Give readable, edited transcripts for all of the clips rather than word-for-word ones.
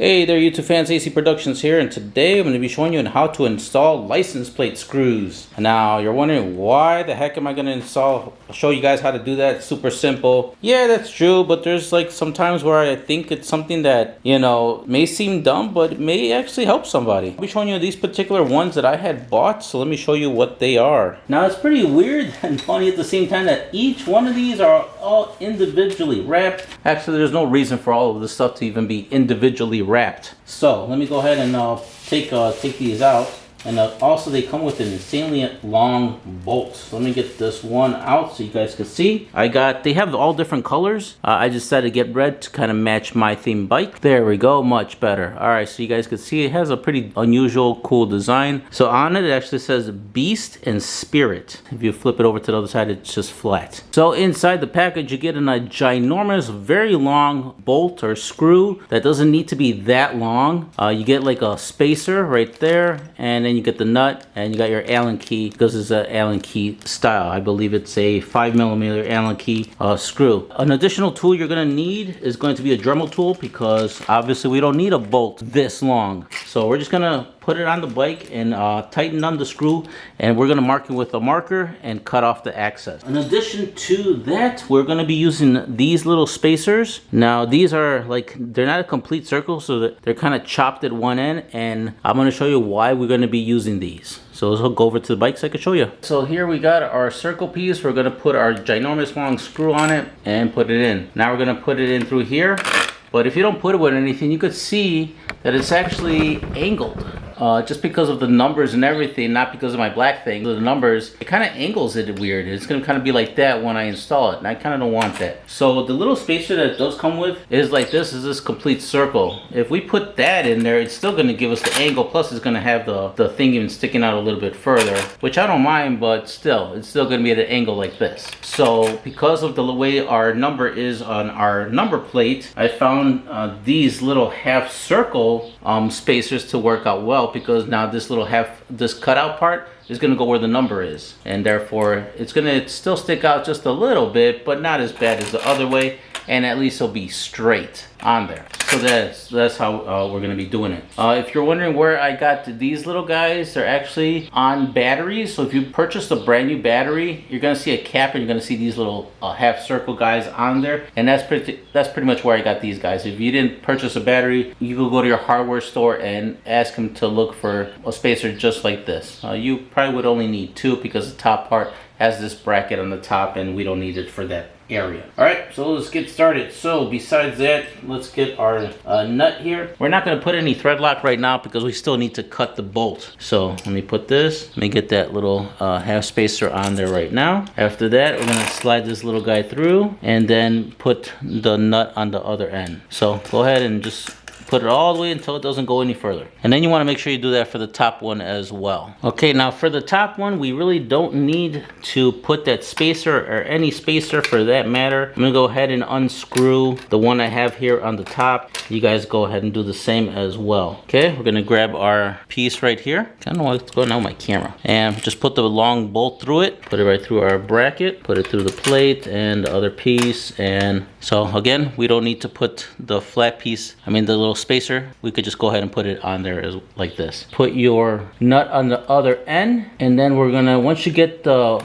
Hey there YouTube fans, AC Productions here, and today I'm going to be showing you on how to install license plate screws. Now you're wondering why the heck am I going to show you guys how to do that. It's super simple. Yeah, that's true, but there's like sometimes where I think it's something that, you know, may seem dumb, but it may actually help somebody. I'll be showing you these particular ones that I had bought, so let me show you what they are. Now it's pretty weird and funny at the same time that each one of these are all individually wrapped. Actually, there's no reason for all of this stuff to even be individually wrapped. So let me go ahead and take these out. And also they come with an insanely long bolt. So let me get this one out so you guys can see. They have all different colors. I just decided to get red to kind of match my theme bike. There we go, much better. All right, so you guys can see it has a pretty unusual, cool design. So on it, it actually says Beast and Spirit. If you flip it over to the other side, it's just flat. So inside the package, you get a ginormous, very long bolt or screw that doesn't need to be that long. You get like a spacer right there, and then you get the nut, and you got your Allen key because it's an Allen key style. I believe it's a 5mm Allen key screw. An additional tool you're going to need is going to be a Dremel tool, because obviously we don't need a bolt this long. So we're just going to put it on the bike and tighten on the screw, and we're going to mark it with a marker and cut off the access. In addition to that, we're going to be using these little spacers. Now these are like, they're not a complete circle, so that they're kind of chopped at one end, and I'm going to show you why we're going to be using these. So let's go over to the bike so I can show you. So here we got our circle piece. We're going to put our ginormous long screw on it and put it in. Now we're going to put it in through here. But if you don't put it with anything, you could see that it's actually angled. Just because of the numbers and everything, not because of my black thing. The numbers, it kind of angles it weird. It's going to kind of be like that when I install it, and I kind of don't want that. So the little spacer that it does come with is like this, is this complete circle. If we put that in there, it's still going to give us the angle, plus it's going to have the thing even sticking out a little bit further, which I don't mind, but still, it's still going to be at an angle like this. So because of the way our number is on our number plate, I found these little half circle spacers to work out well, because now this cutout part is going to go where the number is, and therefore it's going to still stick out just a little bit, but not as bad as the other way, and at least it'll be straight on there. So that's how we're going to be doing it. If you're wondering where I got these little guys, they're actually on batteries. So if you purchase a brand new battery, you're going to see a cap, and you're going to see these little half circle guys on there, and that's pretty much where I got these guys. If you didn't purchase a battery, you can go to your hardware store and ask them to look for a spacer just like this. You probably would only need two, because the top part has this bracket on the top, and we don't need it for that area. All right, so let's get started. So besides that, let's get our nut here. We're not going to put any thread lock right now because we still need to cut the bolt. So let me put this, let me get that little half spacer on there right now. After that, we're going to slide this little guy through and then put the nut on the other end. So go ahead and just put it all the way until it doesn't go any further. And then you want to make sure you do that for the top one as well. Okay, now for the top one, we really don't need to put that spacer, or any spacer for that matter. I'm gonna go ahead and unscrew the one I have here on the top. You guys go ahead and do the same as well. Okay, we're gonna grab our piece right here. I don't know what's going on with my camera. And just put the long bolt through it, put it right through our bracket, put it through the plate and the other piece. And so again, we don't need to put the flat piece, the little spacer. We could just go ahead and put it on there like this. Put your nut on the other end, and then we're gonna, once you get the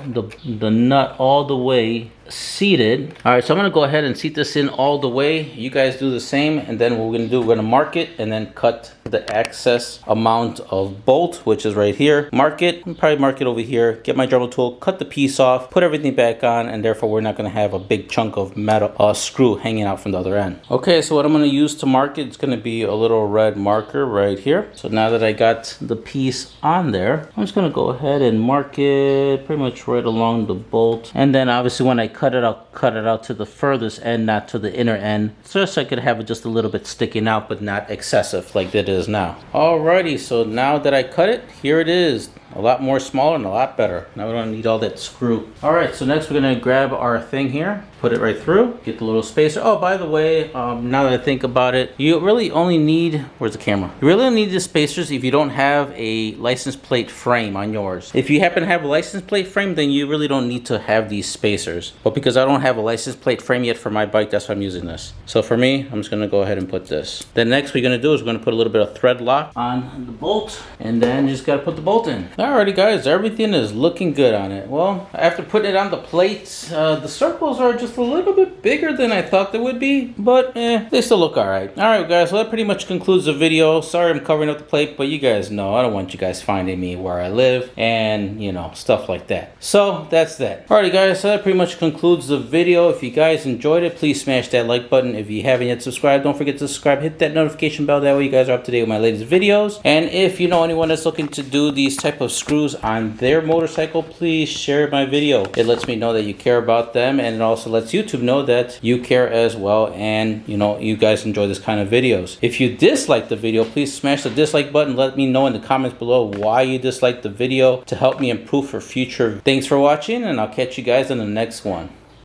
nut all the way seated. All right, so I'm gonna go ahead and seat this in all the way. You guys do the same, and then what we're gonna do, we're gonna mark it and then cut the excess amount of bolt, which is right here. Mark it, probably mark it over here, get my Dremel tool, cut the piece off, put everything back on, and therefore we're not gonna have a big chunk of metal screw hanging out from the other end. Okay, so what I'm gonna use to mark it, it's gonna be a little red marker right here. So now that I got the piece on there, I'm just gonna go ahead and mark it pretty much right along the bolt, and then obviously when I cut it out to the furthest end, not to the inner end, so I could have it just a little bit sticking out, but not excessive like that is now. Alrighty, so now that I cut it, here it is. a lot more smaller and a lot better. Now we don't need all that screw. All right, so next we're gonna grab our thing here, put it right through, get the little spacer. Oh, by the way, now that I think about it, you really only need, where's the camera? You really only need the spacers if you don't have a license plate frame on yours. If you happen to have a license plate frame, then you really don't need to have these spacers. But because I don't have a license plate frame yet for my bike, that's why I'm using this. So for me, I'm just gonna go ahead and put this. Then next we're gonna do is we're gonna put a little bit of thread lock on the bolt, and then just gotta put the bolt in. Alrighty guys, everything is looking good on it. Well, after putting it on the plates, the circles are just a little bit bigger than I thought they would be, but they still look alright. Alright guys, so that pretty much concludes the video. Sorry I'm covering up the plate, but you guys know I don't want you guys finding me where I live and, you know, stuff like that. So that's that. Alrighty guys, so that pretty much concludes the video. If you guys enjoyed it, please smash that like button. If you haven't yet subscribed, don't forget to subscribe. Hit that notification bell. That way you guys are up to date with my latest videos. And if you know anyone that's looking to do these type of screws on their motorcycle, please share my video. It lets me know that you care about them, and it also lets YouTube know that you care as well, and you know you guys enjoy this kind of videos. If you dislike the video, please smash the dislike button. Let me know in the comments below why you disliked the video to help me improve for future. Thanks for watching, and I'll catch you guys in the next one.